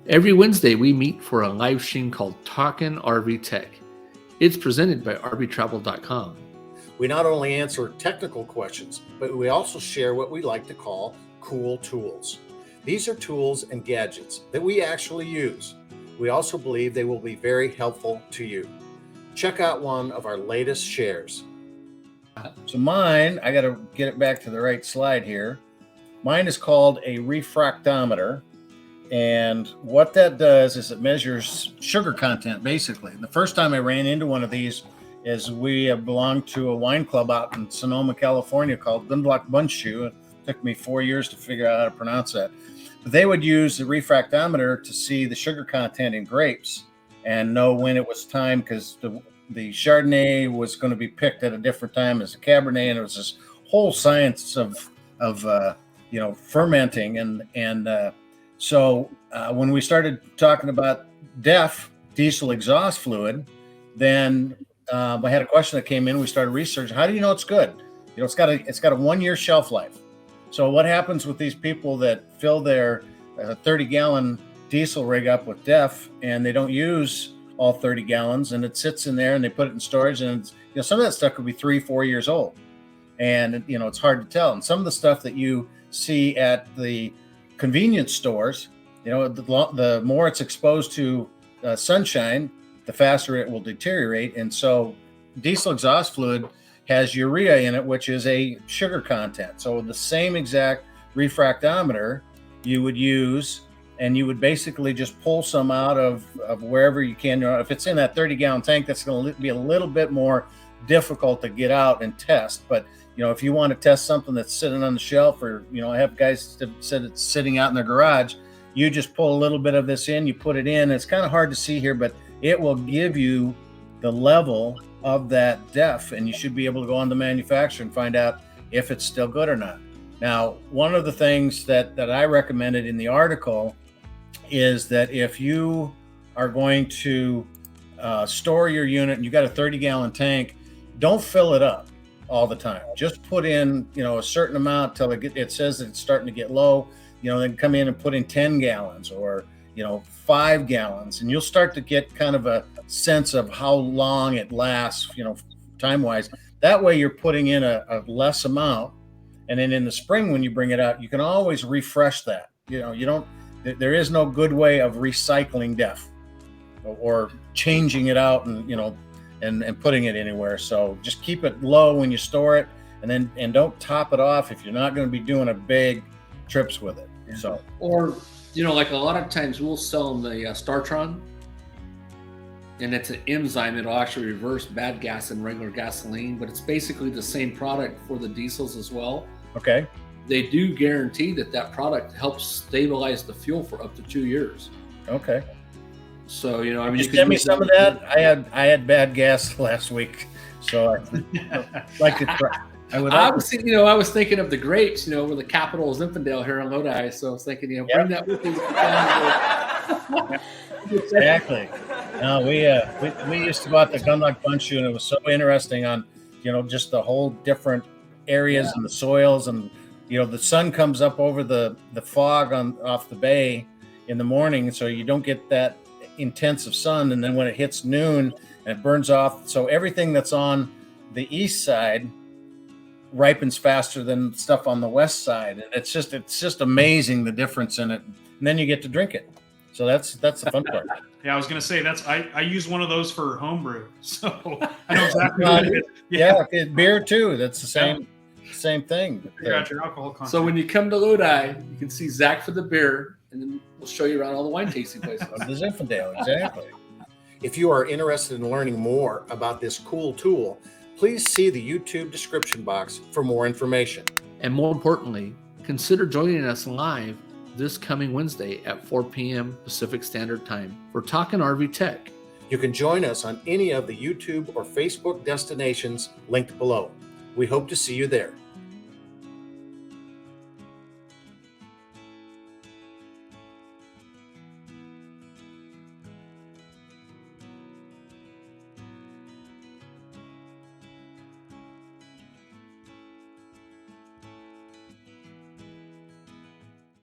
Every Wednesday, we meet for a live stream called Talkin RV Tech. It's presented by RVtravel.com. We not only answer technical questions, but we also share what we like to call cool tools. These are tools and gadgets that we actually use. We also believe they will be very helpful to you. Check out one of our latest shares. So mine, I got to get it back to the right slide here. Mine is called a refractometer. And what that does is it measures sugar content, basically. The first time I ran into one of these is we belonged to a wine club out in Sonoma, California called Gundlach Bundschuh. It took me 4 years to figure out how to pronounce that. But they would use the refractometer to see the sugar content in grapes and know when it was time, because the Chardonnay was going to be picked at a different time as the Cabernet, and it was this whole science of fermenting. So when we started talking about DEF, diesel exhaust fluid, then I had a question that came in. We started researching. How do you know it's good? It's got a 1 year shelf life. So what happens with these people that fill their 30-gallon diesel rig up with DEF and they don't use all 30 gallons, and it sits in there and they put it in storage, and some of that stuff could be 3-4 years old, and it's hard to tell. And some of the stuff that you see at the convenience stores, the more it's exposed to sunshine, the faster it will deteriorate. And so diesel exhaust fluid has urea in it, which is a sugar content. So the same exact refractometer you would use, and you would basically just pull some out of wherever you can. If it's in that 30-gallon tank, that's going to be a little bit more difficult to get out and test. But if you want to test something that's sitting on the shelf, or I have guys that said it's sitting out in their garage, you just pull a little bit of this in, you put it in. It's kind of hard to see here, but it will give you the level of that DEF, and you should be able to go on the manufacturer and find out if it's still good or not. Now, one of the things that I recommended in the article is that if you are going to store your unit and you got a 30-gallon tank, don't fill it up all the time. Just put in, a certain amount till it says that it's starting to get low. Then come in and put in 10 gallons or 5 gallons, and you'll start to get kind of a sense of how long it lasts, time-wise. That way you're putting in a less amount, and then in the spring when you bring it out, you can always refresh that. There is no good way of recycling DEF or changing it out and putting it anywhere. So just keep it low when you store it, and don't top it off if you're not going to be doing a big trips with it. So, or like a lot of times we'll sell them the Startron, and it's an enzyme. It'll actually reverse bad gas in regular gasoline, but it's basically the same product for the diesels as well. Okay. They do guarantee that product helps stabilize the fuel for up to 2 years. Okay. So you you send me some of that. I had bad gas last week, so I'd like to try. I was thinking of the grapes, where the capital is Zinfandel here in Lodi. So I was thinking, bring that with you. Exactly. No, we used to go out to Gundlach Bundschuh, and it was so interesting on, just the whole different areas and the soils, and the sun comes up over the fog off the bay in the morning, so you don't get that intensive sun, and then when it hits noon and it burns off, so everything that's on the east side ripens faster than stuff on the west side, and it's just amazing the difference in it. And then you get to drink it, so that's the fun part. Yeah, I was gonna say I use one of those for homebrew, so I know exactly what it is. Yeah, beer too. That's the same thing. Figure out your alcohol content. So when you come to Lodi, you can see Zach for the beer, and then we'll show you around all the wine tasting places. The Zinfandel, exactly. If you are interested in learning more about this cool tool, please see the YouTube description box for more information. And more importantly, consider joining us live this coming Wednesday at 4 p.m. Pacific Standard Time for Talkin RV Tech. You can join us on any of the YouTube or Facebook destinations linked below. We hope to see you there.